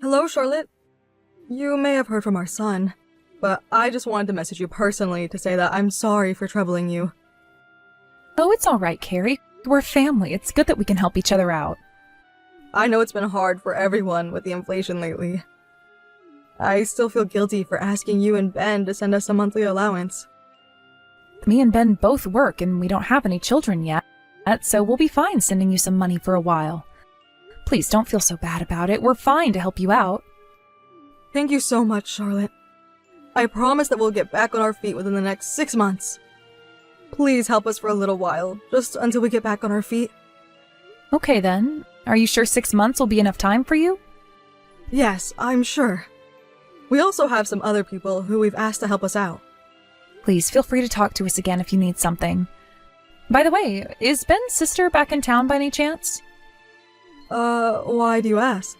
Hello, Charlotte. You may have heard from our son, but I just wanted to message you personally to say that I'm sorry for troubling you. Oh, it's all right, Carrie. We're family. It's good that we can help each other out. I know it's been hard for everyone with the inflation lately. I still feel guilty for asking you and Ben to send us a monthly allowance. Me and Ben both work, and we don't have any children yet, so we'll be fine sending you some money for a while. Please don't feel so bad about it. We're fine to help you out. Thank you so much, Charlotte. I promise that we'll get back on our feet within the next 6 months. Please help us for a little while, just until we get back on our feet. Okay then. Are you sure 6 months will be enough time for you? Yes, I'm sure. We also have some other people who we've asked to help us out. Please feel free to talk to us again if you need something. By the way, is Ben's sister back in town by any chance? Why do you ask?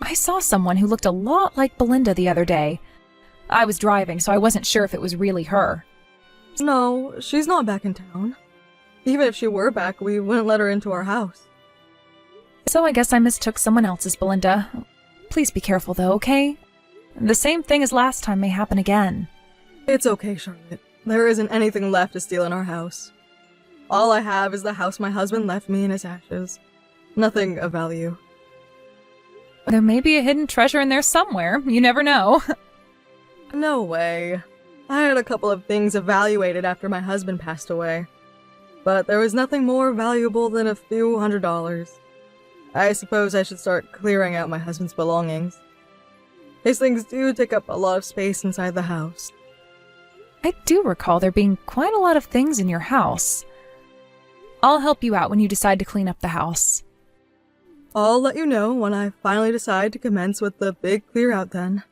I saw someone who looked a lot like Belinda the other day. I was driving, so I wasn't sure if it was really her. No, she's not back in town. Even if she were back, we wouldn't let her into our house. So I guess I mistook someone else's Belinda. Please be careful though, okay? The same thing as last time may happen again. It's okay, Charlotte. There isn't anything left to steal in our house. All I have is the house my husband left me in his ashes. Nothing of value. There may be a hidden treasure in there somewhere. You never know. No way. I had a couple of things evaluated after my husband passed away. But there was nothing more valuable than a few $100s. I suppose I should start clearing out my husband's belongings. His things do take up a lot of space inside the house. I do recall there being quite a lot of things in your house. I'll help you out when you decide to clean up the house. I'll let you know when I finally decide to commence with the big clear out then.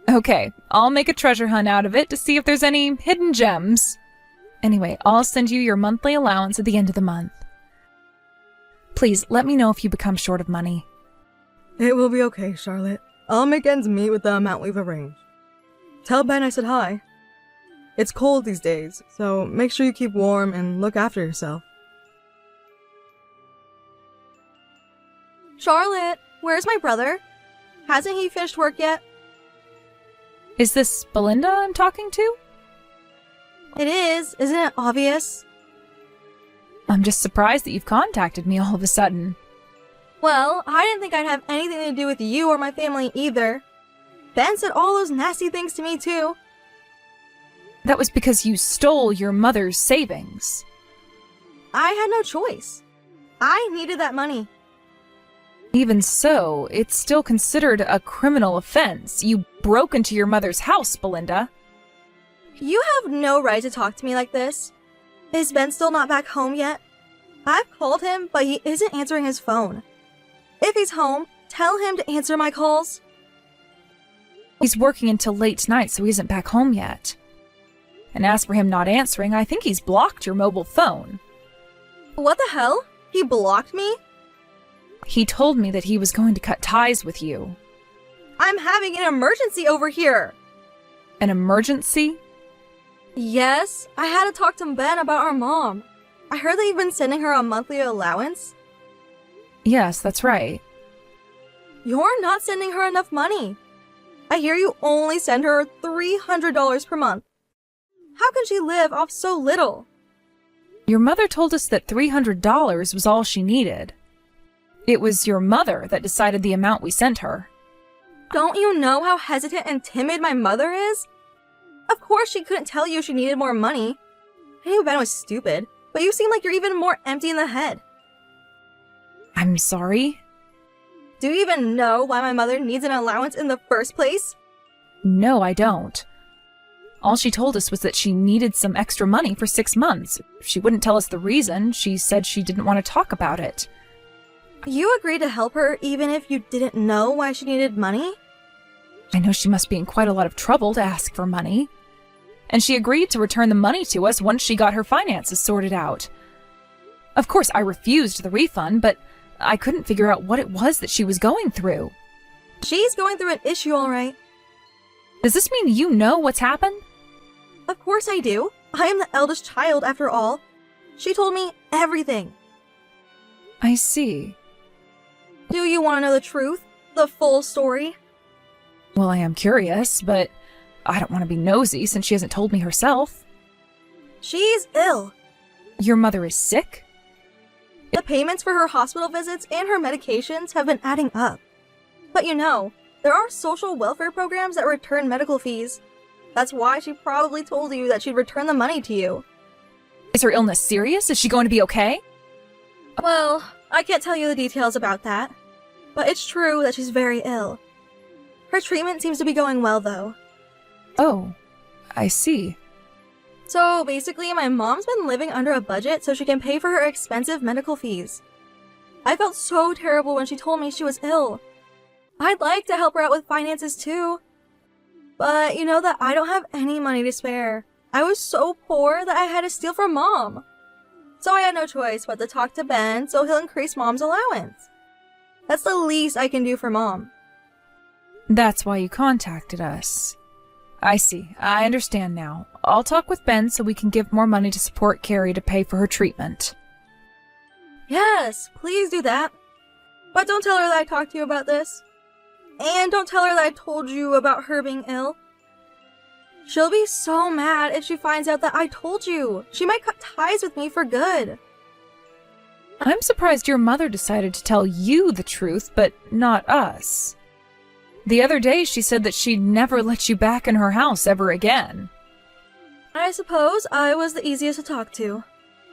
Okay, I'll make a treasure hunt out of it to see if there's any hidden gems. Anyway, I'll send you your monthly allowance at the end of the month. Please, let me know if you become short of money. It will be okay, Charlotte. I'll make ends meet with the amount we've arranged. Tell Ben I said hi. It's cold these days, so make sure you keep warm and look after yourself. Charlotte, where's my brother? Hasn't he finished work yet? Is this Belinda I'm talking to? It is, isn't it obvious? I'm just surprised that you've contacted me all of a sudden. Well, I didn't think I'd have anything to do with you or my family either. Ben said all those nasty things to me too. That was because you stole your mother's savings. I had no choice. I needed that money. Even so, it's still considered a criminal offense. You broke into your mother's house, Belinda. You have no right to talk to me like this. Is Ben still not back home yet? I've called him, but he isn't answering his phone. If he's home, tell him to answer my calls. He's working until late tonight, so he isn't back home yet. And as for him not answering, I think he's blocked your mobile phone. What the hell? He blocked me? He told me that he was going to cut ties with you. I'm having an emergency over here. An emergency? Yes, I had to talk to Ben about our mom. I heard that you've been sending her a monthly allowance. Yes, that's right. You're not sending her enough money. I hear you only send her $300 per month. How can she live off so little? Your mother told us that $300 was all she needed. It was your mother that decided the amount we sent her. Don't you know how hesitant and timid my mother is? Of course she couldn't tell you she needed more money. I knew Ben was stupid, but you seem like you're even more empty in the head. I'm sorry? Do you even know why my mother needs an allowance in the first place? No, I don't. All she told us was that she needed some extra money for 6 months. She wouldn't tell us the reason. She said she didn't want to talk about it. You agreed to help her even if you didn't know why she needed money? I know she must be in quite a lot of trouble to ask for money. And she agreed to return the money to us once she got her finances sorted out. Of course, I refused the refund, but I couldn't figure out what it was that she was going through. She's going through an issue, all right. Does this mean you know what's happened? Of course I do. I am the eldest child, after all. She told me everything. I see. Do you want to know the truth? the full story? Well, I am curious, but I don't want to be nosy since she hasn't told me herself. She's ill. Your mother is sick? The payments for her hospital visits and her medications have been adding up. But you know, there are social welfare programs that return medical fees. That's why she probably told you that she'd return the money to you. Is her illness serious? Is she going to be okay? Well, I can't tell you the details about that. But it's true that she's very ill. Her treatment seems to be going well, though. Oh, I see. So basically, my mom's been living under a budget so she can pay for her expensive medical fees. I felt so terrible when she told me she was ill. I'd like to help her out with finances too. But you know that I don't have any money to spare. I was so poor that I had to steal from Mom. So I had no choice but to talk to Ben so he'll increase Mom's allowance. That's the least I can do for Mom. That's why you contacted us. I see. I understand now. I'll talk with Ben so we can give more money to support Carrie to pay for her treatment. Yes, please do that. But don't tell her that I talked to you about this. And don't tell her that I told you about her being ill. She'll be so mad if she finds out that I told you. She might cut ties with me for good. I'm surprised your mother decided to tell you the truth, but not us. The other day she said that she'd never let you back in her house ever again. I suppose I was the easiest to talk to.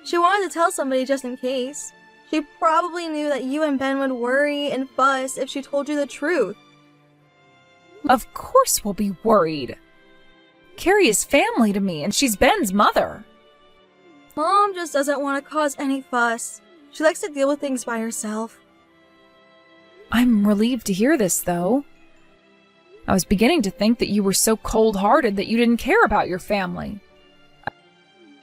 She wanted to tell somebody just in case. She probably knew that you and Ben would worry and fuss if she told you the truth. Of course we'll be worried. Carrie is family to me, and she's Ben's mother. Mom just doesn't want to cause any fuss. She likes to deal with things by herself. I'm relieved to hear this, though. I was beginning to think that you were so cold-hearted that you didn't care about your family.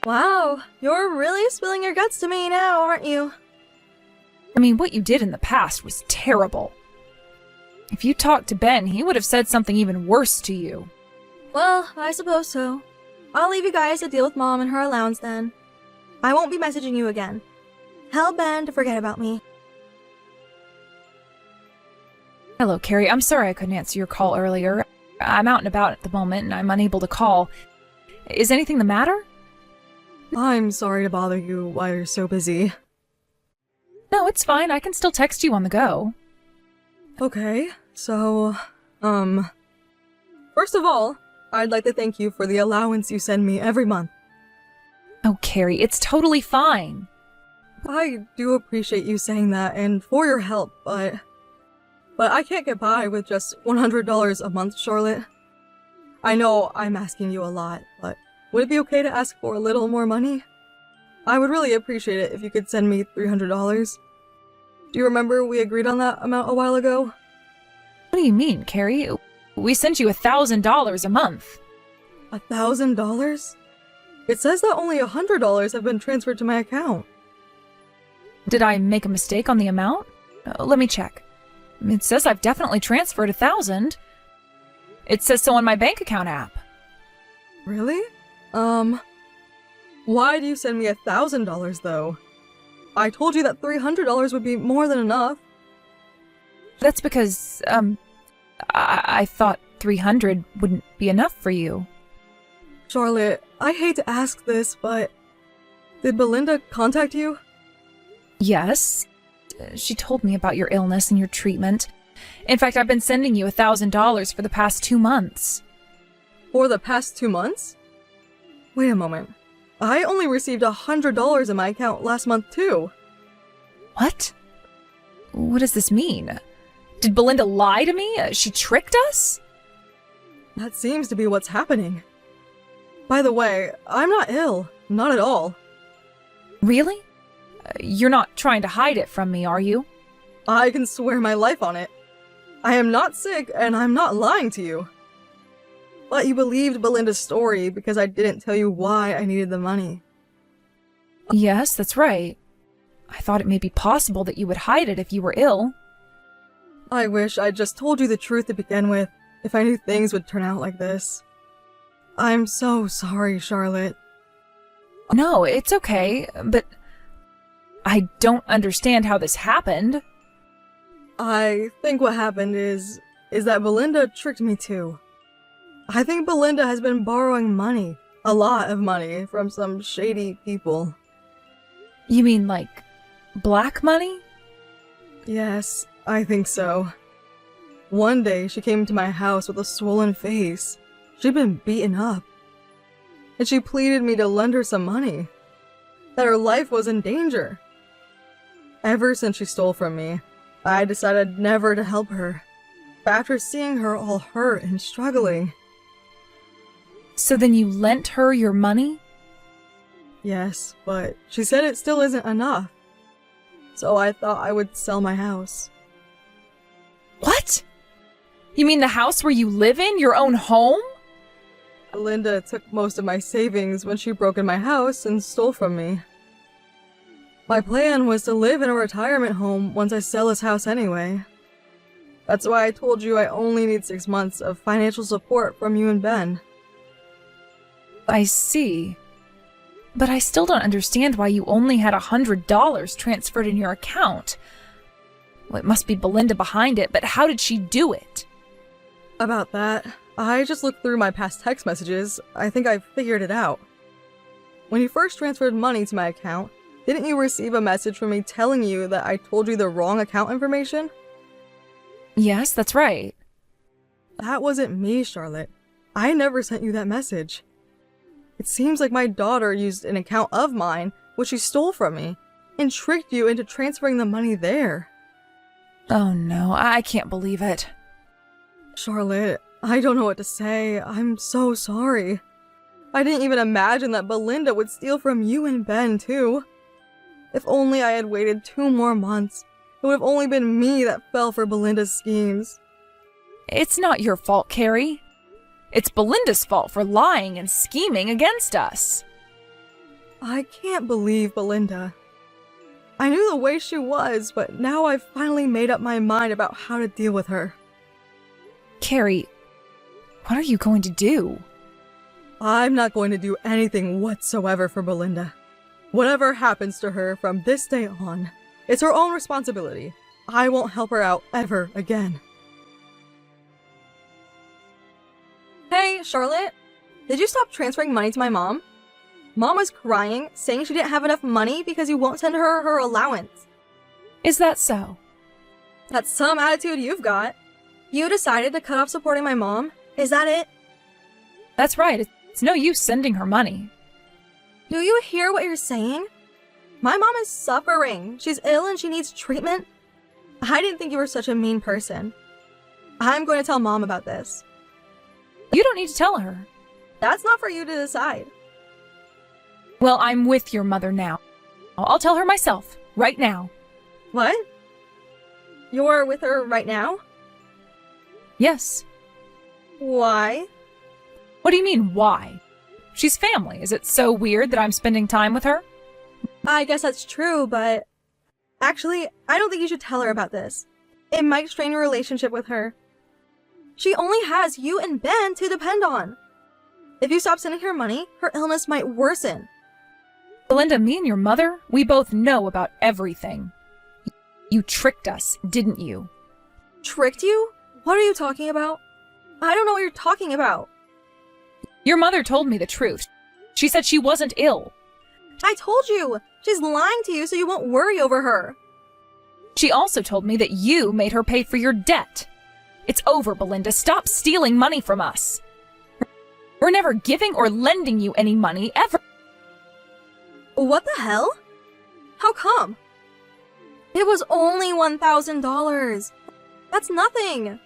Wow, you're really spilling your guts to me now, aren't you? I mean, what you did in the past was terrible. If you talked to Ben, he would have said something even worse to you. Well, I suppose so. I'll leave you guys to deal with Mom and her allowance then. I won't be messaging you again. Tell Ben to forget about me. Hello, Carrie. I'm sorry I couldn't answer your call earlier. I'm out and about at the moment, and I'm unable to call. Is anything the matter? I'm sorry to bother you while you're so busy. No, it's fine. I can still text you on the go. Okay, so, first of all, I'd like to thank you for the allowance you send me every month. Oh, Carrie, it's totally fine. I do appreciate you saying that and for your help, but I can't get by with just $100 a month, Charlotte. I know I'm asking you a lot, but would it be okay to ask for a little more money? I would really appreciate it if you could send me $300. Do you remember we agreed on that amount a while ago? What do you mean, Carrie? We sent you $1,000 a month. $1,000? It says that only $100 have been transferred to my account. Did I make a mistake on the amount? Let me check. It says I've definitely transferred $1,000. It says so on my bank account app. Really? Why do you send me $1,000 though? I told you that $300 would be more than enough. That's because, I thought 300 wouldn't be enough for you. Charlotte, I hate to ask this, but did Belinda contact you? Yes. She told me about your illness and your treatment. In fact, I've been sending you $1,000 for the past 2 months. For the past 2 months? Wait a moment. I only received $100 in my account last month too. What? What does this mean? Did Belinda lie to me? She tricked us? That seems to be what's happening. By the way, I'm not ill. Not at all. Really? You're not trying to hide it from me, are you? I can swear my life on it. I am not sick, and I'm not lying to you. But you believed Belinda's story because I didn't tell you why I needed the money. Yes, that's right. I thought it may be possible that you would hide it if you were ill. I wish I'd just told you the truth to begin with, if I knew things would turn out like this. I'm so sorry, Charlotte. No, it's okay, but I don't understand how this happened. I think what happened is that Belinda tricked me too. I think Belinda has been borrowing money, a lot of money, from some shady people. You mean like black money? Yes, I think so. One day she came to my house with a swollen face. She'd been beaten up. And she pleaded me to lend her some money. That her life was in danger. Ever since she stole from me, I decided never to help her. But after seeing her all hurt and struggling... So then you lent her your money? Yes, but she said it still isn't enough. So I thought I would sell my house. What? You mean the house where you live in? Your own home? Linda took most of my savings when she broke in my house and stole from me. My plan was to live in a retirement home once I sell this house anyway. That's why I told you I only need 6 months of financial support from you and Ben. I see. But I still don't understand why you only had $100 transferred in your account. Well, it must be Belinda behind it, but how did she do it? About that, I just looked through my past text messages. I think I figured it out. When you first transferred money to my account, didn't you receive a message from me telling you that I told you the wrong account information? Yes, that's right. That wasn't me, Charlotte. I never sent you that message. It seems like my daughter used an account of mine, which she stole from me, and tricked you into transferring the money there. Oh no, I can't believe it. Charlotte, I don't know what to say. I'm so sorry. I didn't even imagine that Belinda would steal from you and Ben, too. If only I had waited 2 more months, it would have only been me that fell for Belinda's schemes. It's not your fault, Carrie. It's Belinda's fault for lying and scheming against us. I can't believe Belinda. I knew the way she was, but now I've finally made up my mind about how to deal with her. Carrie, what are you going to do? I'm not going to do anything whatsoever for Belinda. Whatever happens to her from this day on, it's her own responsibility. I won't help her out ever again. Hey, Charlotte. Did you stop transferring money to my mom? Mom was crying, saying she didn't have enough money because you won't send her her allowance. Is that so? That's some attitude you've got. You decided to cut off supporting my mom? Is that it? That's right. It's no use sending her money. Do you hear what you're saying? My mom is suffering. She's ill and she needs treatment. I didn't think you were such a mean person. I'm going to tell Mom about this. You don't need to tell her. That's not for you to decide. Well, I'm with your mother now. I'll tell her myself, right now. What? You're with her right now? Yes. Why? What do you mean, why? She's family. Is it so weird that I'm spending time with her? I guess that's true, but... Actually, I don't think you should tell her about this. It might strain your relationship with her. She only has you and Ben to depend on. If you stop sending her money, her illness might worsen. Belinda, me and your mother, we both know about everything. You tricked us, didn't you? Tricked you? What are you talking about? I don't know what you're talking about. Your mother told me the truth. She said she wasn't ill. I told you! She's lying to you so you won't worry over her. She also told me that you made her pay for your debt. It's over, Belinda. Stop stealing money from us. We're never giving or lending you any money, ever. What the hell? How come? It was only $1,000. That's nothing.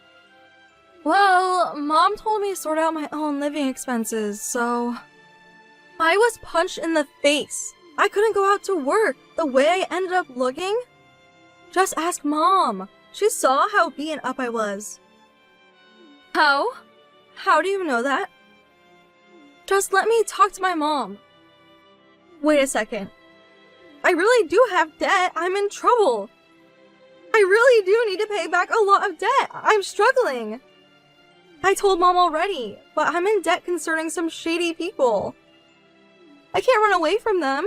Well, Mom told me to sort out my own living expenses, so... I was punched in the face. I couldn't go out to work the way I ended up looking. Just ask Mom. She saw how beaten up I was. How? How do you know that? Just let me talk to my mom. Wait a second. I really do have debt. I'm in trouble. I really do need to pay back a lot of debt. I'm struggling. I told Mom already, but I'm in debt concerning some shady people. I can't run away from them.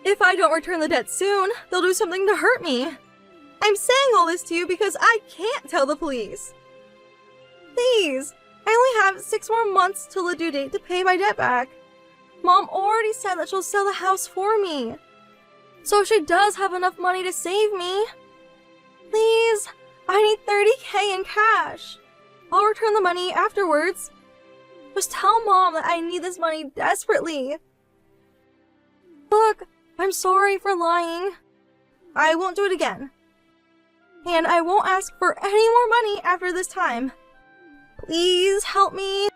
If I don't return the debt soon, they'll do something to hurt me. And I'm saying all this to you because I can't tell the police. Please, I only have 6 more months till the due date to pay my debt back. Mom already said that she'll sell the house for me. So she does have enough money to save me. Please, I need $30K in cash. I'll return the money afterwards. Just tell Mom that I need this money desperately. Look, I'm sorry for lying. I won't do it again. And I won't ask for any more money after this time. Please help me.